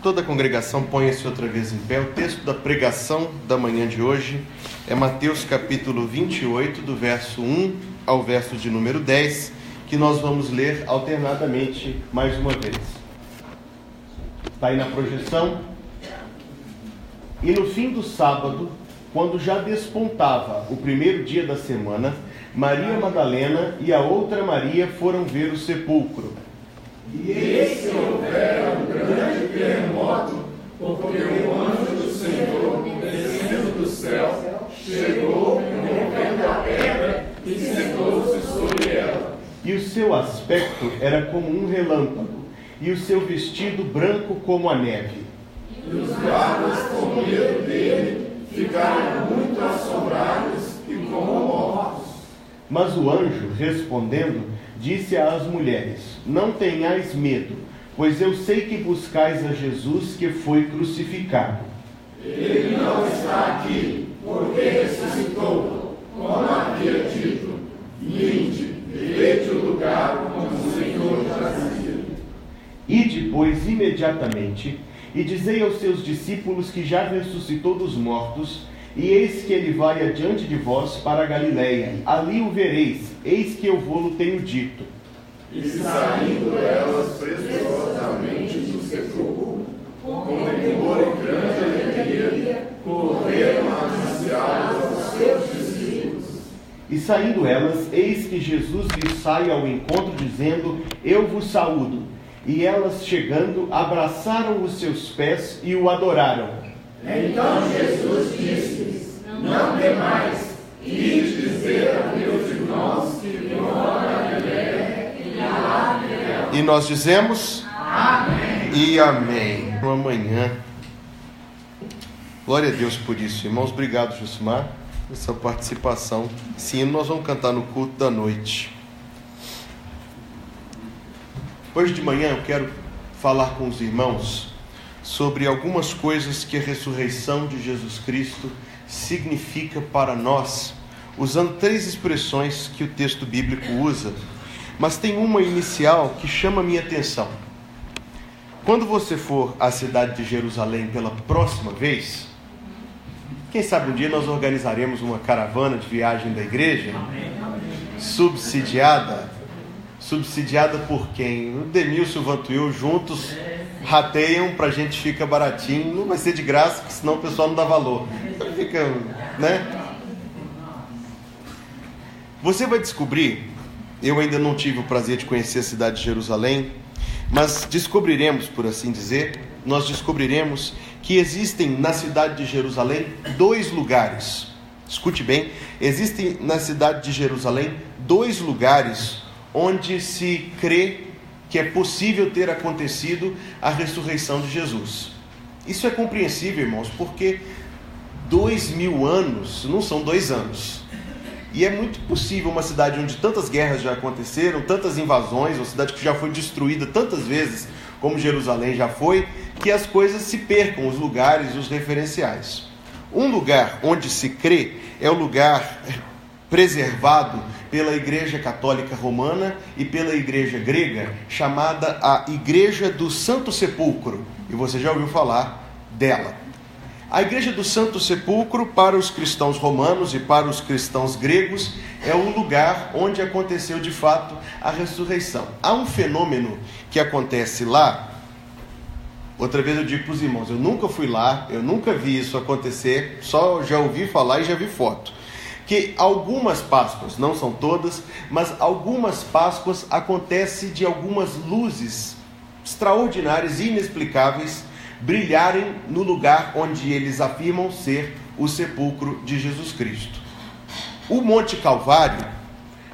Toda a congregação ponha-se outra vez em pé. O texto da pregação da manhã de hoje é Mateus capítulo 28, do verso 1 ao verso de número 10, que nós vamos ler alternadamente mais uma vez. Está aí na projeção. E no fim do sábado, quando já despontava o primeiro dia da semana, Maria Madalena e a outra Maria foram ver o sepulcro. E eis que houvera um grande terremoto, porque o anjo do Senhor, descendo do céu, chegou, rompendo a pedra e sentou-se sobre ela. E o seu aspecto era como um relâmpago, e o seu vestido branco como a neve. E os guardas, com medo dele, ficaram muito assombrados e como mortos. Mas o anjo, respondendo, disse às mulheres: não tenhais medo, pois eu sei que buscais a Jesus que foi crucificado. Ele não está aqui, porque ressuscitou, como havia dito. Vinde, vede o lugar onde o Senhor jazia. Ide, pois, imediatamente, e dizei aos seus discípulos que já ressuscitou dos mortos, e eis que ele vai adiante de vós para a Galileia. Ali o vereis, eis que eu vou-lo tenho dito. E saindo elas preciosamente do sepulcro, com temor e grande alegria, correram a anunciá-lo aos seus discípulos. E saindo elas, eis que Jesus lhes sai ao encontro, dizendo: eu vos saúdo. E elas, chegando, abraçaram os seus pés e o adoraram. Então Jesus disse-lhes: não temais, ide dizer a meus irmãos que vão a Galileia e lá verão. E nós dizemos: Amém. E amém. Amanhã. Glória a Deus por isso, irmãos. Obrigado, Josimar, por essa participação. Sim, nós vamos cantar no culto da noite. Hoje de manhã eu quero falar com os irmãos sobre algumas coisas que a ressurreição de Jesus Cristo significa para nós, usando 3 expressões que o texto bíblico usa, mas tem uma inicial que chama a minha atenção. Quando você for à cidade de Jerusalém pela próxima vez, quem sabe um dia nós organizaremos uma caravana de viagem da igreja, subsidiada por quem? O Denilson e o Vantuil juntos rateiam pra gente, fica baratinho, não vai ser de graça, porque senão o pessoal não dá valor. Fica, né? Você vai descobrir, eu ainda não tive o prazer de conhecer a cidade de Jerusalém, mas descobriremos, por assim dizer, nós descobriremos que existem na cidade de Jerusalém 2 lugares. Escute bem, existem na cidade de Jerusalém 2 lugares onde se crê que é possível ter acontecido a ressurreição de Jesus. Isso é compreensível, irmãos, porque 2000 anos não são 2 anos. E é muito possível uma cidade onde tantas guerras já aconteceram, tantas invasões, uma cidade que já foi destruída tantas vezes, como Jerusalém já foi, que as coisas se percam, os lugares, os referenciais. Um lugar onde se crê é o lugar preservado pela Igreja Católica Romana e pela Igreja Grega, chamada a Igreja do Santo Sepulcro. E você já ouviu falar dela. A Igreja do Santo Sepulcro, para os cristãos romanos e para os cristãos gregos, é o lugar onde aconteceu de fato a ressurreição. Há um fenômeno que acontece lá. Outra vez eu digo para os irmãos, eu nunca fui lá, eu nunca vi isso acontecer, só já ouvi falar e já vi foto. Que algumas Páscoas, não são todas, mas algumas Páscoas acontece de algumas luzes extraordinárias e inexplicáveis brilharem no lugar onde eles afirmam ser o sepulcro de Jesus Cristo. O Monte Calvário,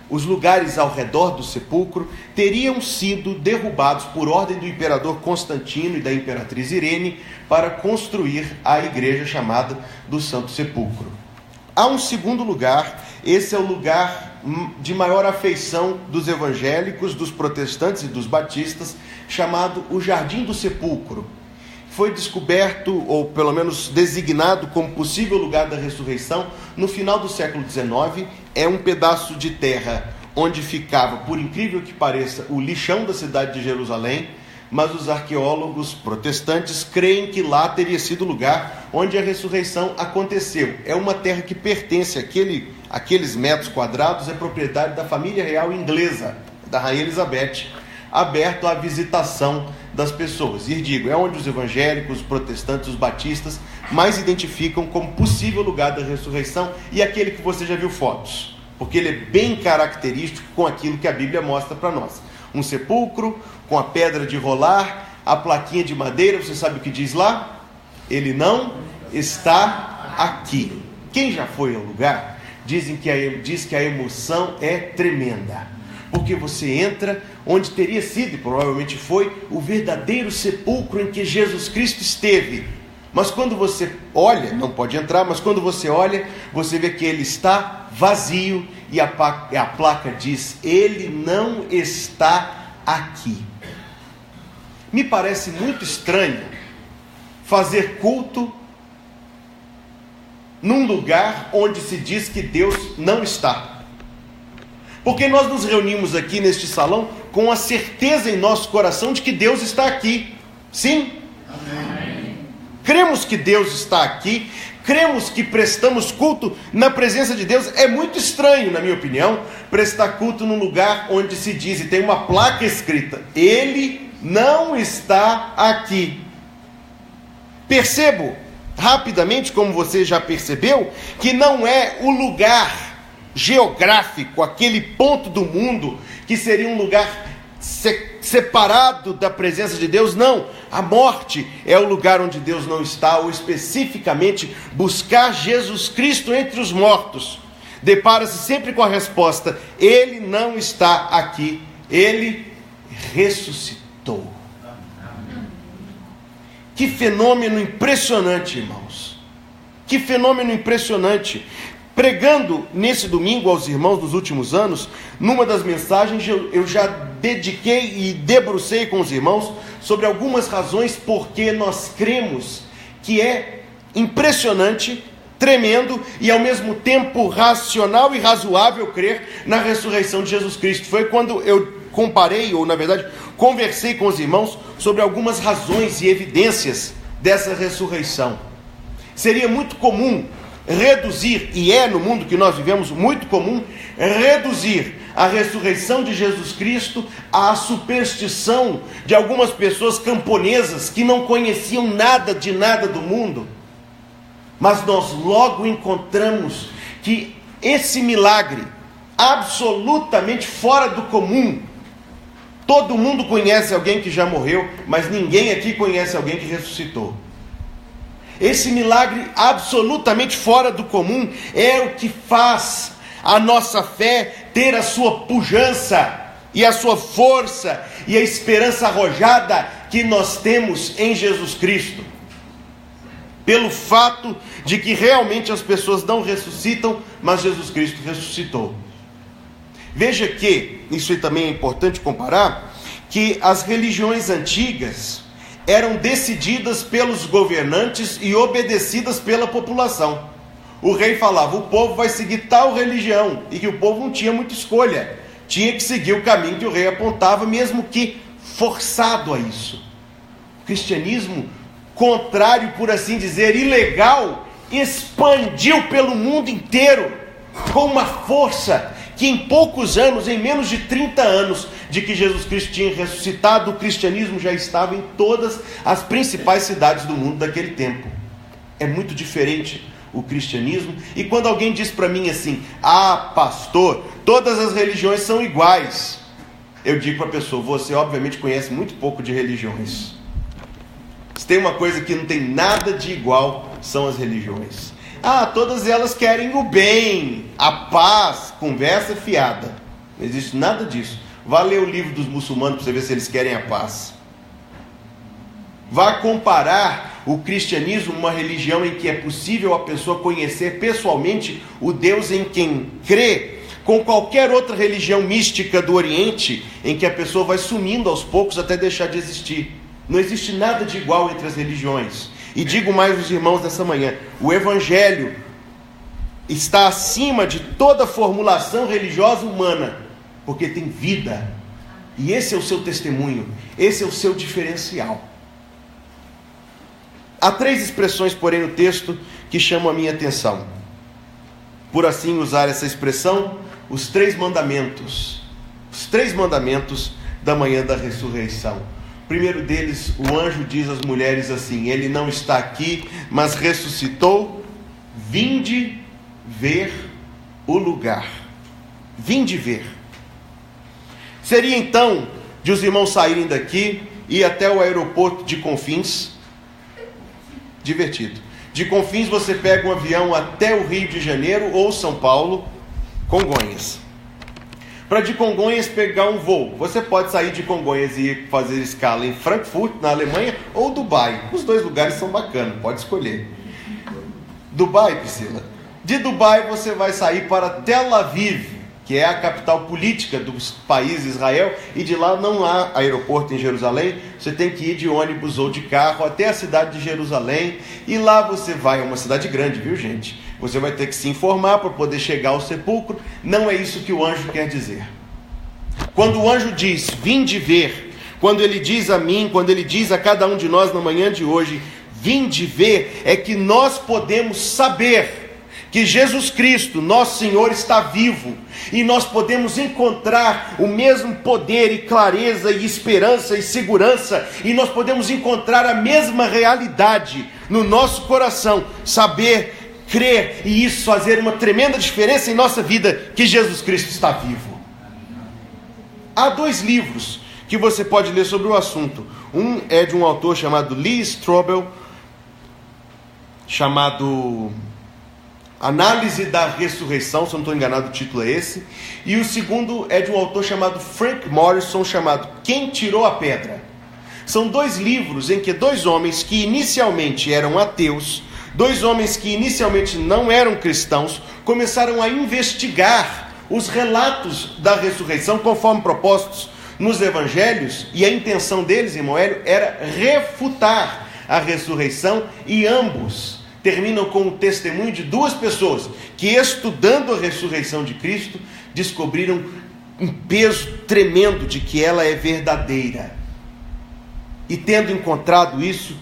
os lugares ao redor do sepulcro, teriam sido derrubados por ordem do imperador Constantino e da imperatriz Irene para construir a igreja chamada do Santo Sepulcro. Há um segundo lugar, esse é o lugar de maior afeição dos evangélicos, dos protestantes e dos batistas, chamado o Jardim do Sepulcro. Foi descoberto, ou pelo menos designado como possível lugar da ressurreição, no final do século XIX. É um pedaço de terra onde ficava, por incrível que pareça, o lixão da cidade de Jerusalém. mas os arqueólogos protestantes creem que lá teria sido o lugar onde a ressurreição aconteceu. É uma terra que pertence àqueles metros quadrados, é propriedade da família real inglesa, da Rainha Elizabeth, aberto à visitação das pessoas. E digo, é onde os evangélicos, os protestantes, os batistas mais identificam como possível lugar da ressurreição, e aquele que você já viu fotos, porque ele é bem característico com aquilo que a Bíblia mostra para nós. Um sepulcro com a pedra de rolar, a plaquinha de madeira, você sabe o que diz lá? Ele não está aqui. Quem já foi ao lugar diz que a emoção é tremenda, porque você entra onde teria sido, e provavelmente foi, o verdadeiro sepulcro em que Jesus Cristo esteve. Mas quando você olha, não pode entrar, mas quando você olha, você vê que ele está vazio, e a placa diz: ele não está aqui. Me parece muito estranho fazer culto num lugar onde se diz que Deus não está. Porque nós nos reunimos aqui neste salão com a certeza em nosso coração de que Deus está aqui. Sim? Amém. Cremos que Deus está aqui, cremos que prestamos culto na presença de Deus. É muito estranho, na minha opinião, prestar culto num lugar onde se diz, e tem uma placa escrita: ele não está aqui. Percebo rapidamente, como você já percebeu, que não é o lugar geográfico, aquele ponto do mundo que seria um lugar separado da presença de Deus. Não, a morte é o lugar onde Deus não está, ou especificamente buscar Jesus Cristo entre os mortos. Depara-se sempre com a resposta: ele não está aqui, ele ressuscitou. Que fenômeno impressionante, irmãos, que fenômeno impressionante. Pregando nesse domingo aos irmãos dos últimos anos, numa das mensagens eu já dediquei e debrucei com os irmãos sobre algumas razões porque nós cremos que é impressionante, tremendo e ao mesmo tempo racional e razoável crer na ressurreição de Jesus Cristo. Foi quando eu comparei, ou na verdade conversei com os irmãos sobre algumas razões e evidências dessa ressurreição. Seria muito comum reduzir, e é no mundo que nós vivemos muito comum, reduzir a ressurreição de Jesus Cristo à superstição de algumas pessoas camponesas que não conheciam nada de nada do mundo. Mas nós logo encontramos que esse milagre, absolutamente fora do comum, todo mundo conhece alguém que já morreu, mas ninguém aqui conhece alguém que ressuscitou. Esse milagre absolutamente fora do comum é o que faz a nossa fé ter a sua pujança e a sua força e a esperança arrojada que nós temos em Jesus Cristo. Pelo fato de que realmente as pessoas não ressuscitam, mas Jesus Cristo ressuscitou. Veja que, isso também é importante comparar, que as religiões antigas eram decididas pelos governantes e obedecidas pela população. O rei falava: o povo vai seguir tal religião, e que o povo não tinha muita escolha, tinha que seguir o caminho que o rei apontava, mesmo que forçado a isso. O cristianismo, contrário, por assim dizer, ilegal, expandiu pelo mundo inteiro com uma força que em poucos anos, em menos de 30 anos de que Jesus Cristo tinha ressuscitado, o cristianismo já estava em todas as principais cidades do mundo daquele tempo. É muito diferente o cristianismo. E quando alguém diz para mim assim: ah, pastor, todas as religiões são iguais, eu digo para a pessoa: você obviamente conhece muito pouco de religiões. Se tem uma coisa que não tem nada de igual, são as religiões. Ah, todas elas querem o bem, a paz, conversa fiada. Não existe nada disso. Vá ler o livro dos muçulmanos para você ver se eles querem a paz. Vá comparar o cristianismo, uma religião em que é possível a pessoa conhecer pessoalmente o Deus em quem crê, com qualquer outra religião mística do Oriente, em que a pessoa vai sumindo aos poucos até deixar de existir. Não existe nada de igual entre as religiões. E digo mais aos irmãos dessa manhã: o Evangelho está acima de toda formulação religiosa humana, porque tem vida. E esse é o seu testemunho, esse é o seu diferencial. Há 3 expressões, porém, no texto que chamam a minha atenção. Por assim usar essa expressão, os 3 mandamentos. Os 3 mandamentos da manhã da ressurreição. O primeiro deles, o anjo diz às mulheres assim: ele não está aqui, mas ressuscitou. Vinde ver o lugar. Vinde ver. Seria então de os irmãos saírem daqui e ir até o aeroporto de Confins. Divertido. De Confins você pega um avião até o Rio de Janeiro ou São Paulo, Congonhas. Para de Congonhas pegar um voo. Você pode sair de Congonhas e fazer escala em Frankfurt, na Alemanha, ou Dubai. Os 2 lugares são bacanas, pode escolher. Dubai, Priscila. De Dubai você vai sair para Tel Aviv, que é a capital política do país Israel, e de lá não há aeroporto em Jerusalém. Você tem que ir de ônibus ou de carro até a cidade de Jerusalém, e lá você vai, é uma cidade grande, viu gente? Você vai ter que se informar para poder chegar ao sepulcro. Não é isso que o anjo quer dizer. Quando o anjo diz, vinde ver, quando ele diz a mim, quando ele diz a cada um de nós na manhã de hoje, vinde ver, é que nós podemos saber que Jesus Cristo, nosso Senhor, está vivo, e nós podemos encontrar o mesmo poder e clareza e esperança e segurança, e nós podemos encontrar a mesma realidade no nosso coração, saber, crer, e isso fazer uma tremenda diferença em nossa vida, que Jesus Cristo está vivo. Há 2 livros que você pode ler sobre o assunto. Um é de um autor chamado Lee Strobel, chamado Análise da Ressurreição, se eu não estou enganado o título é esse. E o segundo é de um autor chamado Frank Morrison, chamado Quem Tirou a Pedra. São 2 livros em que 2 homens que inicialmente eram ateus, 2 homens que inicialmente não eram cristãos, começaram a investigar os relatos da ressurreição conforme propostos nos evangelhos, e a intenção deles, irmão Hélio, era refutar a ressurreição, e ambos terminam com o testemunho de 2 pessoas que, estudando a ressurreição de Cristo, descobriram um peso tremendo de que ela é verdadeira, e tendo encontrado isso,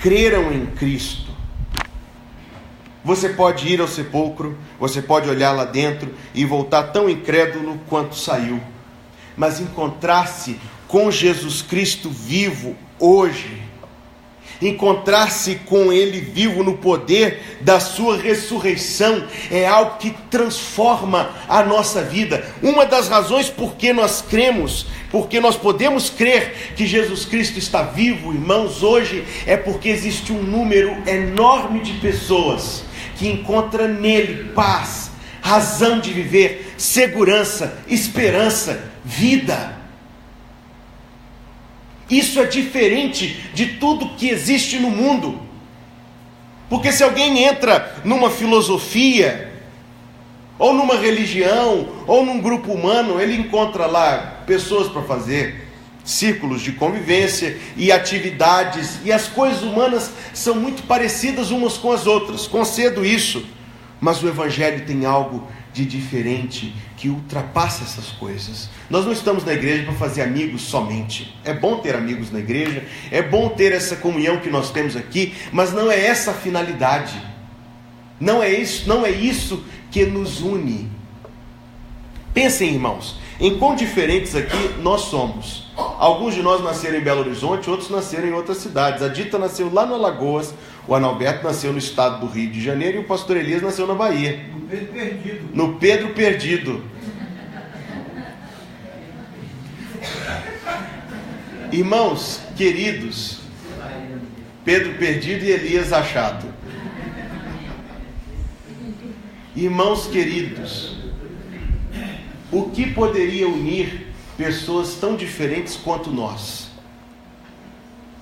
creram em Cristo. Você pode ir ao sepulcro, você pode olhar lá dentro e voltar tão incrédulo quanto saiu, mas encontrar-se com Jesus Cristo vivo hoje, encontrar-se com Ele vivo no poder da sua ressurreição, é algo que transforma a nossa vida. Uma das razões por que nós cremos, porque nós podemos crer que Jesus Cristo está vivo, irmãos, hoje, é porque existe um número enorme de pessoas que encontra nele paz, razão de viver, segurança, esperança, vida. Isso é diferente de tudo que existe no mundo. Porque se alguém entra numa filosofia, ou numa religião, ou num grupo humano, ele encontra lá pessoas para fazer círculos de convivência e atividades, e as coisas humanas são muito parecidas umas com as outras, concedo isso, mas o Evangelho tem algo de diferente que ultrapassa essas coisas. Nós não estamos na igreja para fazer amigos somente. É bom ter amigos na igreja, é bom ter essa comunhão que nós temos aqui, mas não é essa a finalidade. Não é isso que nos une. Pensem, irmãos, em quão diferentes aqui nós somos. Alguns de nós nasceram em Belo Horizonte, outros nasceram em outras cidades. A Dita nasceu lá no Alagoas, o Analberto nasceu no estado do Rio de Janeiro e o pastor Elias nasceu na Bahia. No Pedro Perdido. No Pedro Perdido. Irmãos queridos, Pedro Perdido e Elias Achado. Irmãos queridos, o que poderia unir pessoas tão diferentes quanto nós?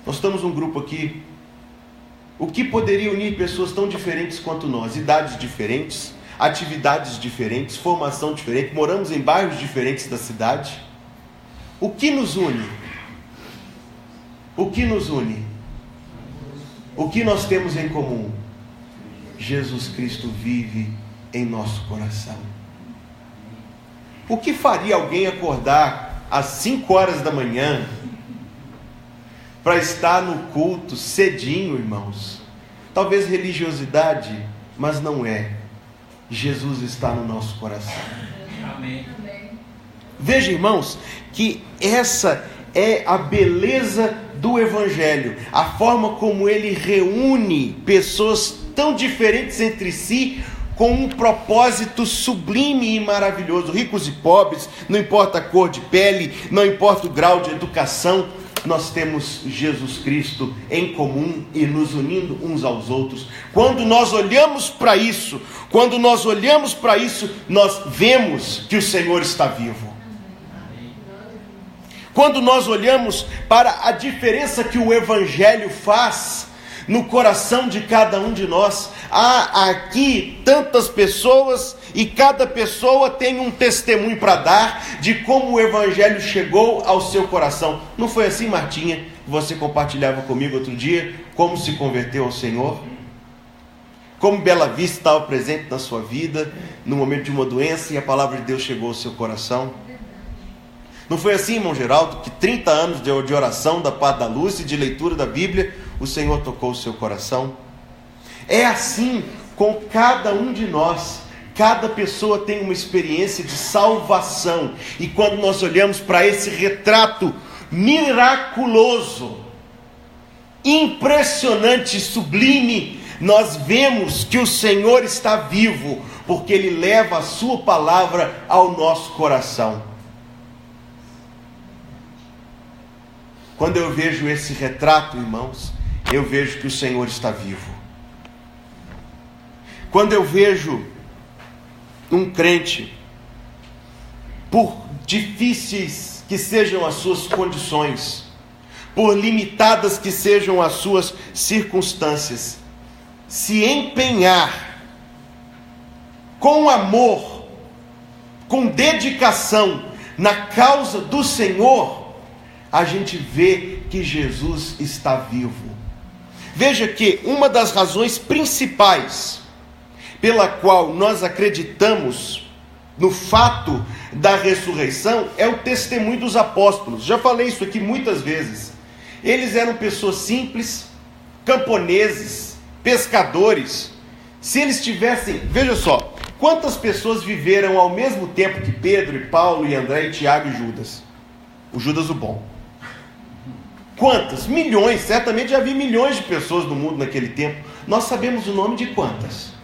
Nós estamos um grupo aqui. O que poderia unir pessoas tão diferentes quanto nós? Idades diferentes, atividades diferentes, formação diferente, moramos em bairros diferentes da cidade. O que nos une? O que nos une? O que nós temos em comum? Jesus Cristo vive em nosso coração. O que faria alguém acordar às 5 horas da manhã para estar no culto cedinho, irmãos. Talvez religiosidade, mas não é. Jesus está no nosso coração. Amém. Veja, irmãos, que essa é a beleza do Evangelho, a forma como ele reúne pessoas tão diferentes entre si, com um propósito sublime e maravilhoso. Ricos e pobres, não importa a cor de pele, não importa o grau de educação, nós temos Jesus Cristo em comum e nos unindo uns aos outros. Quando nós olhamos para isso, nós vemos que o Senhor está vivo. Quando nós olhamos para a diferença que o Evangelho faz no coração de cada um de nós, há aqui tantas pessoas e cada pessoa tem um testemunho para dar de como o Evangelho chegou ao seu coração. Não foi assim, Martinha, que você compartilhava comigo outro dia, como se converteu ao Senhor? Como Bela Vista estava presente na sua vida, no momento de uma doença, e a palavra de Deus chegou ao seu coração? Não foi assim, irmão Geraldo, que 30 anos de oração da parte da Lúcia e de leitura da Bíblia, o Senhor tocou o seu coração? É assim com cada um de nós. Cada pessoa tem uma experiência de salvação. E quando nós olhamos para esse retrato miraculoso, impressionante, sublime, nós vemos que o Senhor está vivo, porque Ele leva a sua palavra ao nosso coração. Quando eu vejo esse retrato, irmãos, eu vejo que o Senhor está vivo. Quando eu vejo um crente, por difíceis que sejam as suas condições, por limitadas que sejam as suas circunstâncias, se empenhar com amor, com dedicação na causa do Senhor, a gente vê que Jesus está vivo. Veja que uma das razões principais pela qual nós acreditamos no fato da ressurreição é o testemunho dos apóstolos. Já falei isso aqui muitas vezes. Eles eram pessoas simples, camponeses, pescadores. Se eles tivessem, veja só, quantas pessoas viveram ao mesmo tempo que Pedro e Paulo e André e Tiago e Judas? O Judas o bom. Quantas? Milhões. Certamente já havia milhões de pessoas no mundo naquele tempo. Nós sabemos o nome de quantas?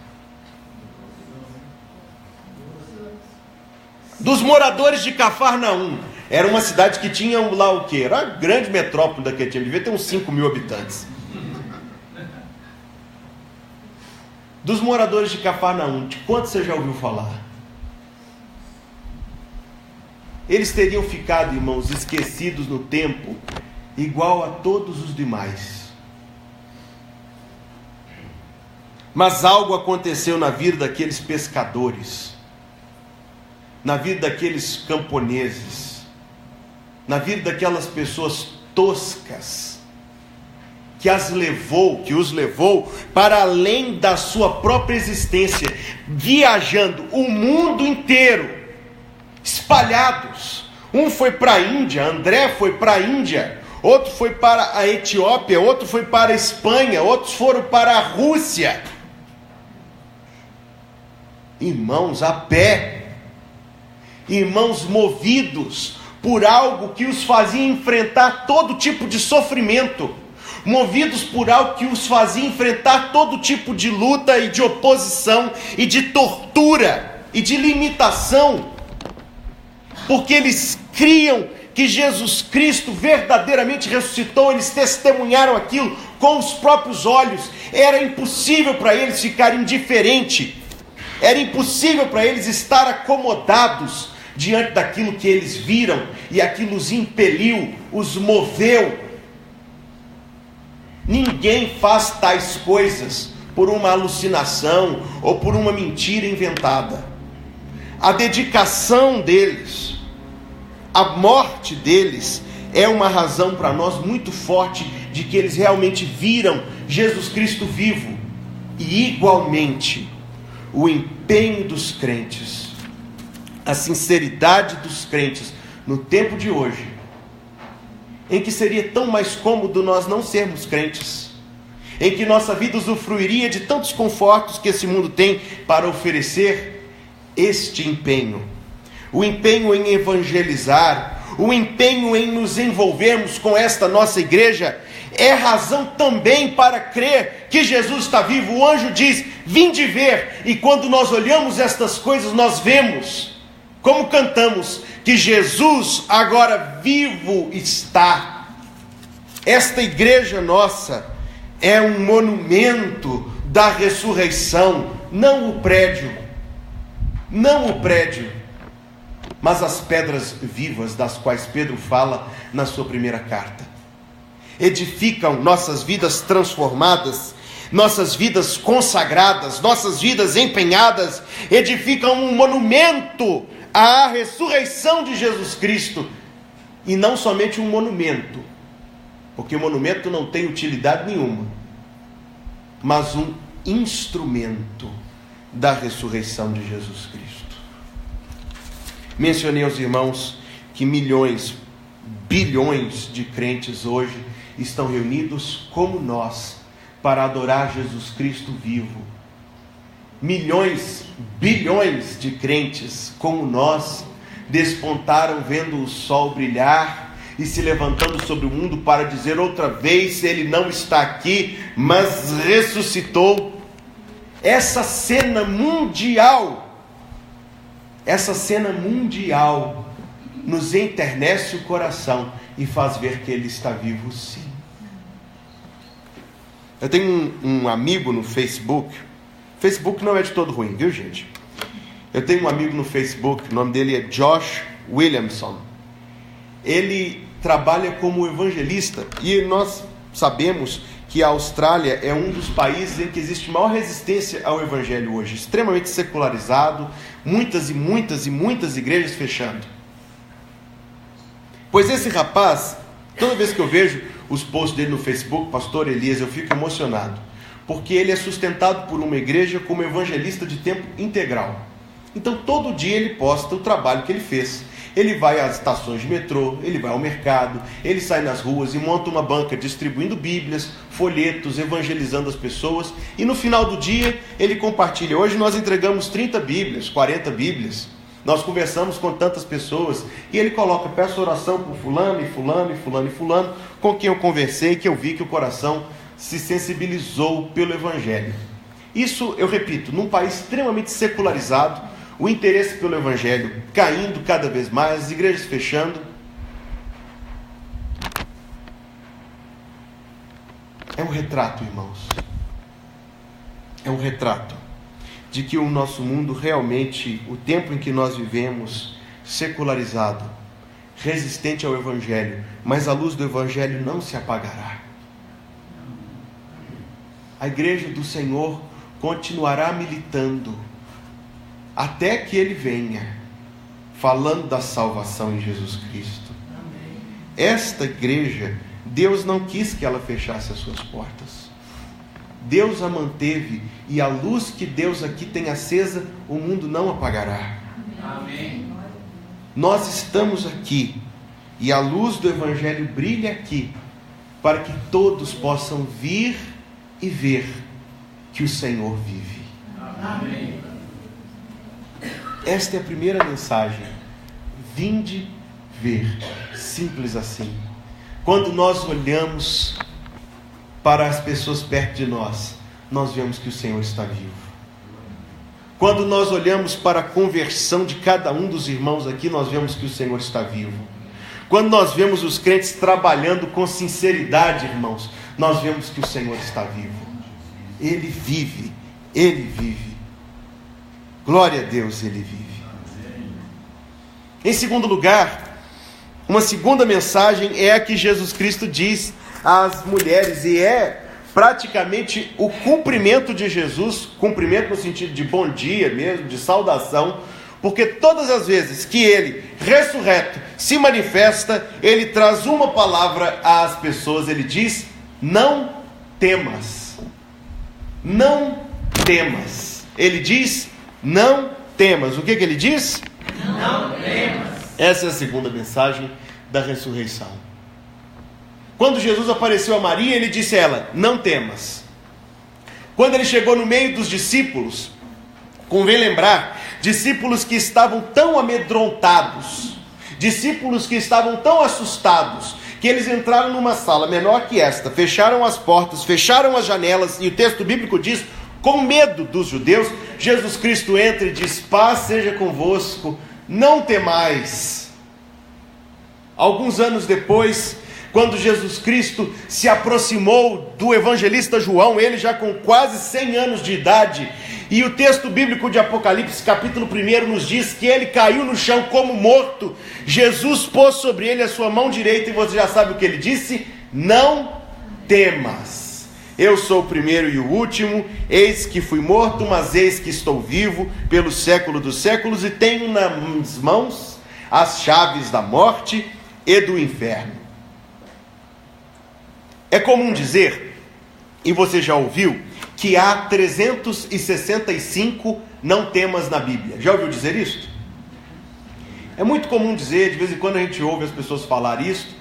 Dos moradores de Cafarnaum. Era uma cidade que tinha lá o quê? Era a grande metrópole daquele tempo. Devia ter uns 5 mil habitantes. Dos moradores de Cafarnaum, de quantos você já ouviu falar? Eles teriam ficado, irmãos, esquecidos no tempo, igual a todos os demais. Mas algo aconteceu na vida daqueles pescadores, na vida daqueles camponeses, na vida daquelas pessoas toscas, que os levou para além da sua própria existência, viajando o mundo inteiro, espalhados. Um foi para a Índia, André foi para a Índia, outro foi para a Etiópia, outro foi para a Espanha, outros foram para a Rússia. Irmãos, a pé, irmãos, movidos por algo que os fazia enfrentar todo tipo de sofrimento, movidos por algo que os fazia enfrentar todo tipo de luta e de oposição e de tortura e de limitação, porque eles criam que Jesus Cristo verdadeiramente ressuscitou. Eles testemunharam aquilo com os próprios olhos. Era impossível para eles ficarem indiferentes, era impossível para eles estar acomodados diante daquilo que eles viram, e aquilo os impeliu, os moveu. Ninguém faz tais coisas por uma alucinação ou por uma mentira inventada. A dedicação deles, a morte deles, é uma razão para nós muito forte de que eles realmente viram Jesus Cristo vivo. E igualmente, o empenho dos crentes, a sinceridade dos crentes no tempo de hoje, em que seria tão mais cômodo nós não sermos crentes, em que nossa vida usufruiria de tantos confortos que esse mundo tem para oferecer, este empenho, o empenho em evangelizar, o empenho em nos envolvermos com esta nossa igreja, é razão também para crer que Jesus está vivo. O anjo diz: vinde ver, e quando nós olhamos estas coisas, nós vemos, como cantamos, que Jesus agora vivo está. Esta igreja nossa é um monumento da ressurreição, não o prédio, mas as pedras vivas das quais Pedro fala na sua primeira carta. Edificam nossas vidas transformadas, nossas vidas consagradas, nossas vidas empenhadas, edificam um monumento à ressurreição de Jesus Cristo, e não somente um monumento, porque o monumento não tem utilidade nenhuma, mas um instrumento da ressurreição de Jesus Cristo. Mencionei aos irmãos que milhões, bilhões de crentes hoje estão reunidos como nós para adorar Jesus Cristo vivo. Milhões, bilhões de crentes como nós despontaram vendo o sol brilhar e se levantando sobre o mundo para dizer outra vez: ele não está aqui, mas ressuscitou. Essa cena mundial nos enternece o coração e faz ver que ele está vivo sim. Eu tenho um amigo no Facebook. Facebook não é de todo ruim, viu, gente? Eu tenho um amigo no Facebook, o nome dele é Josh Williamson. Ele trabalha como evangelista, e nós sabemos que a Austrália é um dos países em que existe maior resistência ao evangelho hoje, extremamente secularizado, muitas igrejas fechando. Pois esse rapaz, toda vez que eu vejo os posts dele no Facebook, Pastor Elias, eu fico emocionado, porque ele é sustentado por uma igreja como evangelista de tempo integral. Então todo dia ele posta o trabalho que ele fez. Ele vai às estações de metrô, ele vai ao mercado, ele sai nas ruas e monta uma banca distribuindo bíblias, folhetos, evangelizando as pessoas, e no final do dia ele compartilha. Hoje nós entregamos 30 bíblias, 40 bíblias, nós conversamos com tantas pessoas, e ele coloca: peço oração por fulano e fulano e fulano e fulano, com quem eu conversei, que eu vi que o coração se sensibilizou pelo evangelho. Isso, eu repito, num país extremamente secularizado, o interesse pelo evangelho caindo cada vez mais, as igrejas fechando. É um retrato, irmãos, é um retrato de que o nosso mundo realmente, o tempo em que nós vivemos, secularizado, resistente ao evangelho, mas a luz do evangelho não se apagará. A igreja do Senhor continuará militando até que ele venha, falando da salvação em Jesus Cristo. Amém. Esta igreja, Deus não quis que ela fechasse as suas portas. Deus a manteve, e a luz que Deus aqui tem acesa, o mundo não apagará. Amém. Nós estamos aqui, e a luz do evangelho brilha aqui, para que todos possam vir e ver que o Senhor vive. Amém. Esta é a primeira mensagem: vinde ver, simples assim. Quando nós olhamos para as pessoas perto de nós, nós vemos que o Senhor está vivo. Quando nós olhamos para a conversão de cada um dos irmãos aqui, nós vemos que o Senhor está vivo. Quando nós vemos os crentes trabalhando com sinceridade, irmãos, nós vemos que o Senhor está vivo. Ele vive, Ele vive. Glória a Deus, Ele vive. Em segundo lugar, uma segunda mensagem é a que Jesus Cristo diz às mulheres, e é praticamente o cumprimento de Jesus, cumprimento no sentido de bom dia mesmo, de saudação, porque todas as vezes que Ele, ressurreto, se manifesta, Ele traz uma palavra às pessoas. Ele diz: não temas. Não temas. Ele diz: não temas. O que ele diz? Não temas. Essa é a segunda mensagem da ressurreição. Quando Jesus apareceu a Maria, ele disse a ela: não temas. Quando ele chegou no meio dos discípulos, convém lembrar, discípulos que estavam tão amedrontados, discípulos que estavam tão assustados, que eles entraram numa sala menor que esta, fecharam as portas, fecharam as janelas, e o texto bíblico diz, com medo dos judeus, Jesus Cristo entra e diz: paz seja convosco, não temais. Alguns anos depois, quando Jesus Cristo se aproximou do evangelista João, ele já com quase 100 anos de idade, e o texto bíblico de Apocalipse, capítulo 1, nos diz que ele caiu no chão como morto. Jesus pôs sobre ele a sua mão direita, e você já sabe o que ele disse: não temas. Eu sou o primeiro e o último, eis que fui morto, mas eis que estou vivo pelo século dos séculos, e tenho nas mãos as chaves da morte e do inferno. É comum dizer, e você já ouviu, que há 365 não temas na Bíblia. Já ouviu dizer isso? É muito comum dizer, de vez em quando a gente ouve as pessoas falar isso,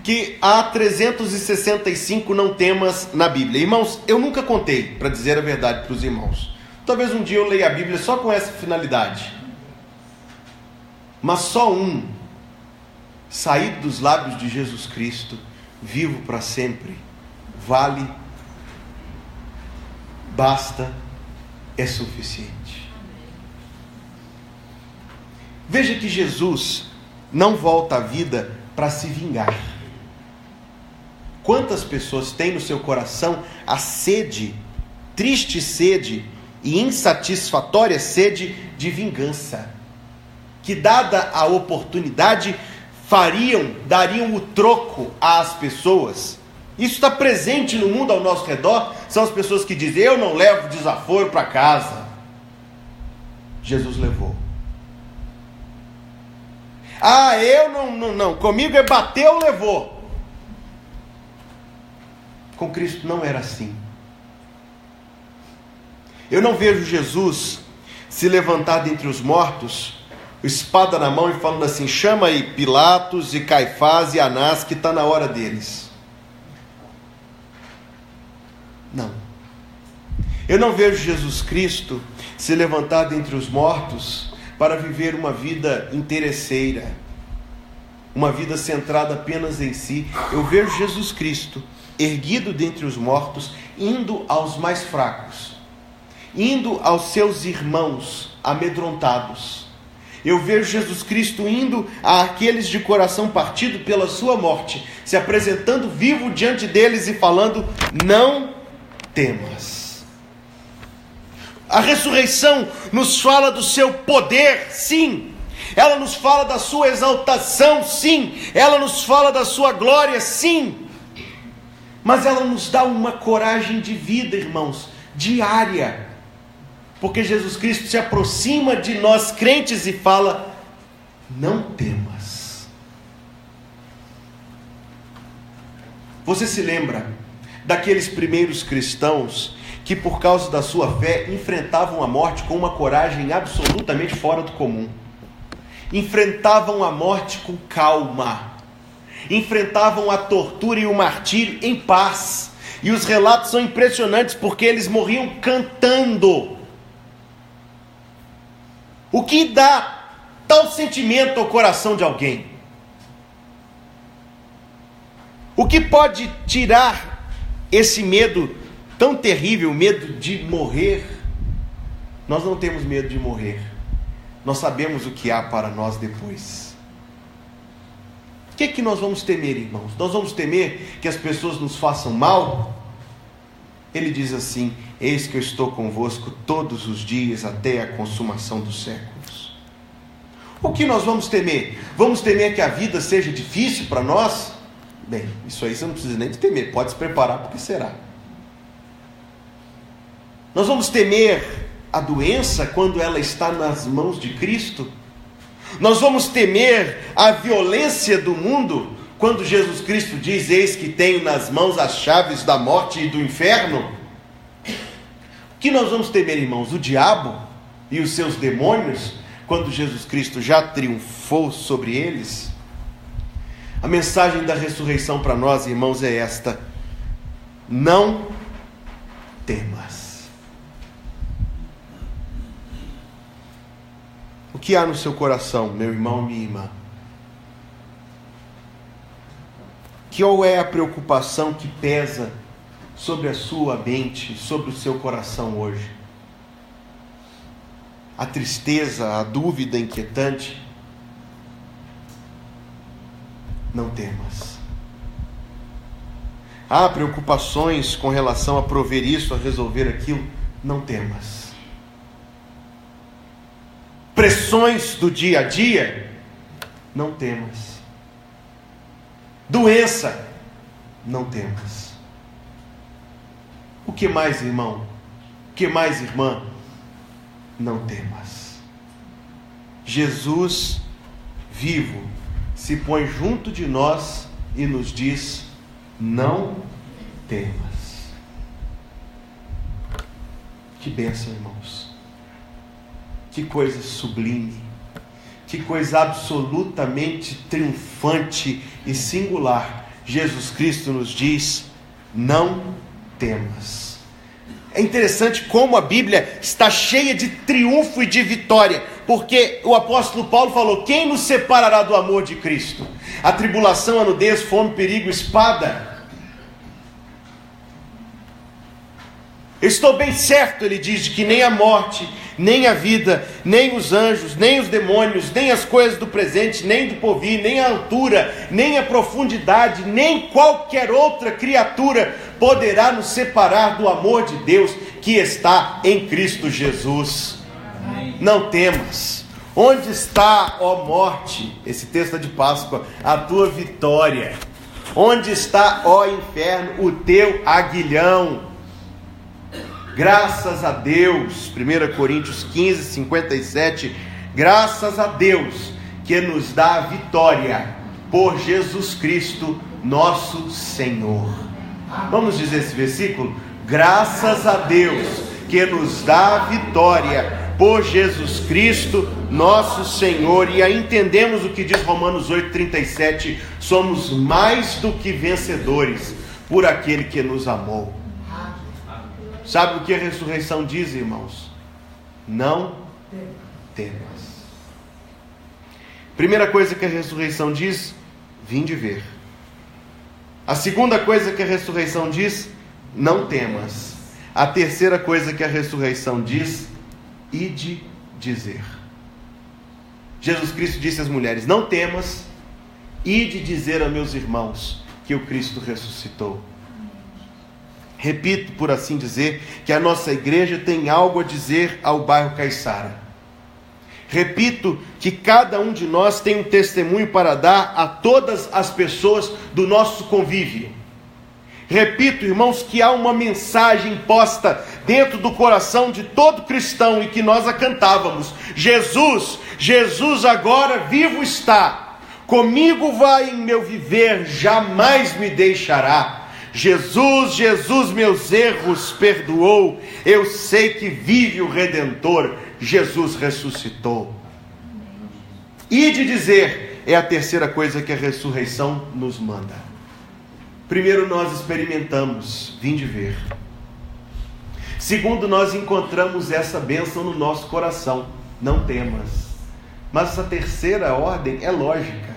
que há 365 não temas na Bíblia. Irmãos, eu nunca contei, para dizer a verdade para os irmãos. Talvez um dia eu leia a Bíblia só com essa finalidade. Mas só um, saído dos lábios de Jesus Cristo, vivo para sempre, vale, basta, é suficiente. Veja que Jesus não volta à vida para se vingar. Quantas pessoas têm no seu coração a sede, triste sede e insatisfatória sede de vingança, que dada a oportunidade dariam o troco às pessoas. Isso está presente no mundo ao nosso redor. São as pessoas que dizem: eu não levo desaforo para casa. Jesus levou. Eu não, comigo é bateu, levou. Com Cristo não era assim. Eu não vejo Jesus se levantar dentre os mortos, espada na mão, e falando assim: chama aí Pilatos e Caifás e Anás, que está na hora deles. Não. Eu não vejo Jesus Cristo se levantar dentre os mortos para viver uma vida interesseira, uma vida centrada apenas em si. Eu vejo Jesus Cristo erguido dentre os mortos, indo aos mais fracos, indo aos seus irmãos amedrontados. Eu vejo Jesus Cristo indo àqueles de coração partido pela sua morte, se apresentando vivo diante deles e falando: não temas. A ressurreição nos fala do seu poder, sim. Ela nos fala da sua exaltação, sim. Ela nos fala da sua glória, sim. Mas ela nos dá uma coragem de vida, irmãos, diária. Porque Jesus Cristo se aproxima de nós crentes e fala: não temas. Você se lembra daqueles primeiros cristãos que, por causa da sua fé, enfrentavam a morte com uma coragem absolutamente fora do comum? Enfrentavam a morte com calma, enfrentavam a tortura e o martírio em paz. E os relatos são impressionantes, porque eles morriam cantando. O que dá tal sentimento ao coração de alguém? O que pode tirar esse medo tão terrível, medo de morrer? Nós não temos medo de morrer. Nós sabemos o que há para nós depois. O que é que nós vamos temer, irmãos? Nós vamos temer que as pessoas nos façam mal? Ele diz assim: eis que eu estou convosco todos os dias até a consumação dos séculos. O que nós vamos temer? Vamos temer que a vida seja difícil para nós? Bem, isso aí você não precisa nem de temer, pode se preparar, porque será. Nós vamos temer a doença quando ela está nas mãos de Cristo? Nós vamos temer a violência do mundo quando Jesus Cristo diz: eis que tenho nas mãos as chaves da morte e do inferno? O que nós vamos temer, irmãos? O diabo e os seus demônios quando Jesus Cristo já triunfou sobre eles, a mensagem da ressurreição para nós, irmãos, é esta: não temas. O que há no seu coração, meu irmão e minha irmã? Qual é a preocupação que pesa sobre a sua mente, sobre o seu coração hoje? A tristeza, a dúvida inquietante? Não temas. Há preocupações com relação a prover isso, a resolver aquilo? Não temas. Pressões do dia a dia? Não temas. Doença? Não temas. O que mais, irmão? O que mais, irmã? Não temas. Jesus vivo se põe junto de nós e nos diz: não temas. Que bênção, irmãos. Que coisa sublime. Que coisa absolutamente triunfante e singular. Jesus Cristo nos diz: não temas. É interessante como a Bíblia está cheia de triunfo e de vitória, porque o apóstolo Paulo falou: quem nos separará do amor de Cristo? A tribulação, a nudez, fome, perigo, espada? Eu estou bem certo, ele diz, de que nem a morte, nem a vida, nem os anjos, nem os demônios, nem as coisas do presente, nem do porvir, nem a altura, nem a profundidade, nem qualquer outra criatura poderá nos separar do amor de Deus que está em Cristo Jesus. Amém. Não temas. Onde está, ó morte, esse texto é de Páscoa, a tua vitória? Onde está, ó inferno, o teu aguilhão? Graças a Deus, 1 Coríntios 15, 57, graças a Deus que nos dá a vitória por Jesus Cristo, nosso Senhor. Vamos dizer esse versículo? Graças a Deus que nos dá a vitória por Jesus Cristo, nosso Senhor. E aí entendemos o que diz Romanos 8, 37, somos mais do que vencedores por aquele que nos amou. Sabe o que a ressurreição diz, irmãos? Não temas. Primeira coisa que a ressurreição diz: vinde ver. A segunda coisa que a ressurreição diz: não temas. A terceira coisa que a ressurreição diz: ide dizer. Jesus Cristo disse às mulheres: não temas, ide dizer a meus irmãos que o Cristo ressuscitou. Repito, por assim dizer, que a nossa igreja tem algo a dizer ao bairro Caiçara. Repito que cada um de nós tem um testemunho para dar a todas as pessoas do nosso convívio. Repito, irmãos, que há uma mensagem posta dentro do coração de todo cristão e que nós a cantávamos: Jesus, Jesus agora vivo está, comigo vai em meu viver, jamais me deixará. Jesus, Jesus meus erros perdoou, eu sei que vive o Redentor, Jesus ressuscitou. E de dizer é a terceira coisa que a ressurreição nos manda. Primeiro, nós experimentamos, vinde ver. Segundo, nós encontramos essa bênção no nosso coração, não temas. Mas essa terceira ordem é lógica,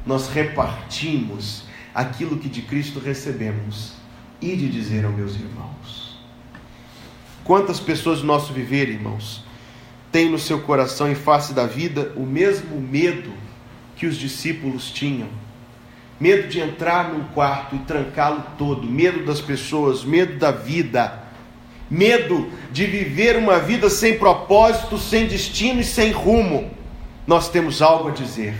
nós repartimos aquilo que de Cristo recebemos, e de dizer aos meus irmãos. Quantas pessoas do nosso viver, irmãos, têm no seu coração, em face da vida, o mesmo medo que os discípulos tinham? Medo de entrar num quarto e trancá-lo todo, medo das pessoas, medo da vida, medo de viver uma vida sem propósito, sem destino e sem rumo. Nós temos algo a dizer.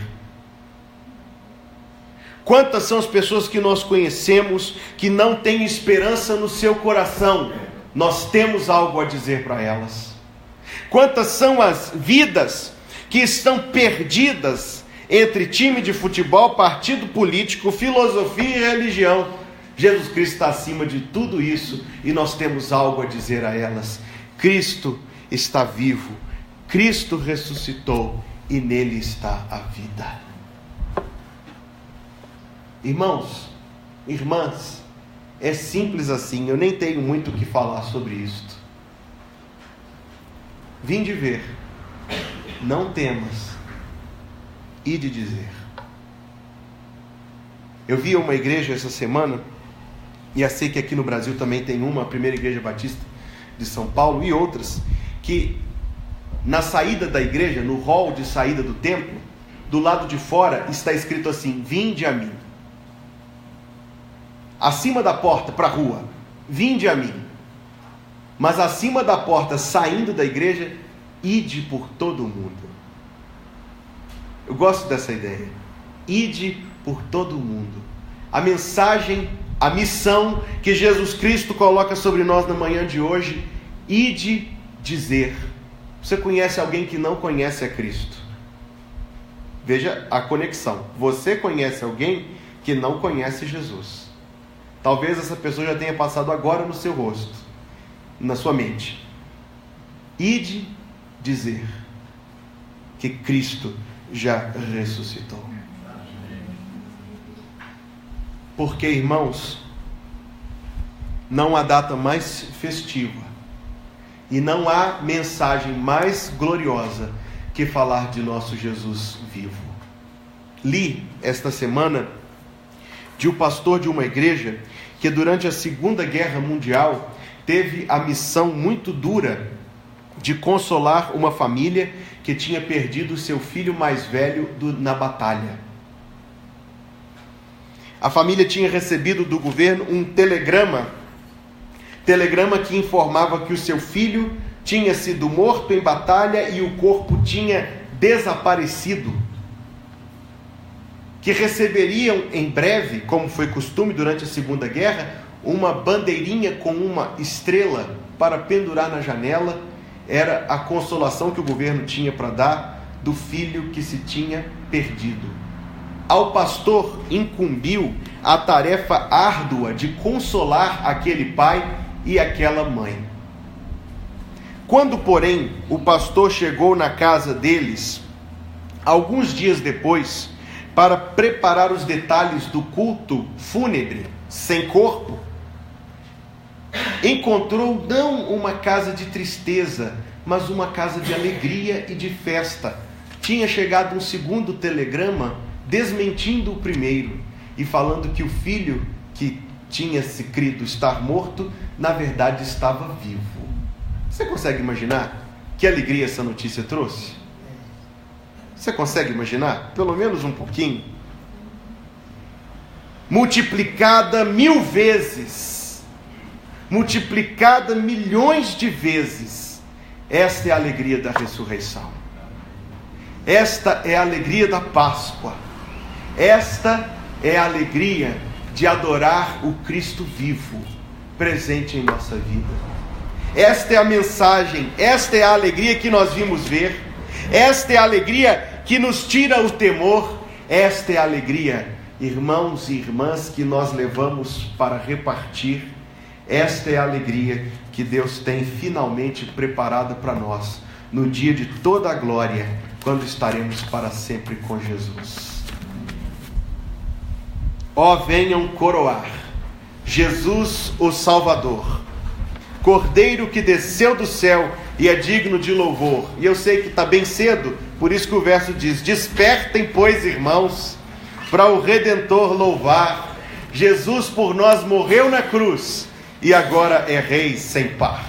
Quantas são as pessoas que nós conhecemos que não têm esperança no seu coração? Nós temos algo a dizer para elas. Quantas são as vidas que estão perdidas entre time de futebol, partido político, filosofia e religião? Jesus Cristo está acima de tudo isso e nós temos algo a dizer a elas. Cristo está vivo, Cristo ressuscitou e nele está a vida. Irmãos, irmãs, é simples assim, eu nem tenho muito o que falar sobre isto. Vinde ver, não temas, ide dizer. Eu vi uma igreja essa semana, e eu sei que aqui no Brasil também tem uma, a Primeira Igreja Batista de São Paulo, e outras, que na saída da igreja, no hall de saída do templo, do lado de fora está escrito assim: vinde a mim. Acima da porta para a rua, vinde a mim. Mas acima da porta, saindo da igreja, ide por todo o mundo. Eu gosto dessa ideia. Ide por todo o mundo. A mensagem, a missão que Jesus Cristo coloca sobre nós na manhã de hoje: ide dizer. Você conhece alguém que não conhece a Cristo? Veja a conexão. Você conhece alguém que não conhece Jesus. Talvez essa pessoa já tenha passado agora no seu rosto, na sua mente. Ide dizer que Cristo já ressuscitou. Porque, irmãos, não há data mais festiva e não há mensagem mais gloriosa que falar de nosso Jesus vivo. Li esta semana de um pastor de uma igreja que durante a Segunda Guerra Mundial teve a missão muito dura de consolar uma família que tinha perdido seu filho mais velho na batalha. A família tinha recebido do governo um telegrama que informava que o seu filho tinha sido morto em batalha e o corpo tinha desaparecido. Que receberiam em breve, como foi costume durante a Segunda Guerra, uma bandeirinha com uma estrela para pendurar na janela. Era a consolação que o governo tinha para dar do filho que se tinha perdido. Ao pastor incumbiu a tarefa árdua de consolar aquele pai e aquela mãe. Quando, porém, o pastor chegou na casa deles, alguns dias depois, para preparar os detalhes do culto fúnebre, sem corpo, encontrou não uma casa de tristeza, mas uma casa de alegria e de festa. Tinha chegado um segundo telegrama desmentindo o primeiro e falando que o filho que tinha se crido estar morto, na verdade estava vivo. Você consegue imaginar que alegria essa notícia trouxe? Você consegue imaginar? Pelo menos um pouquinho. Multiplicada 1000 vezes, multiplicada milhões de vezes. Esta é a alegria da ressurreição. Esta é a alegria da Páscoa. Esta é a alegria de adorar o Cristo vivo, presente em nossa vida. Esta é a mensagem, esta é a alegria que nós vimos ver. Esta é a alegria que nos tira o temor. Esta é a alegria, irmãos e irmãs, que nós levamos para repartir. Esta é a alegria que Deus tem finalmente preparada para nós, no dia de toda a glória, quando estaremos para sempre com Jesus. Ó, venham coroar Jesus o Salvador, Cordeiro que desceu do céu e é digno de louvor. E eu sei que está bem cedo, por isso que o verso diz: despertem, pois, irmãos, para o Redentor louvar. Jesus por nós morreu na cruz e agora é Rei sem par.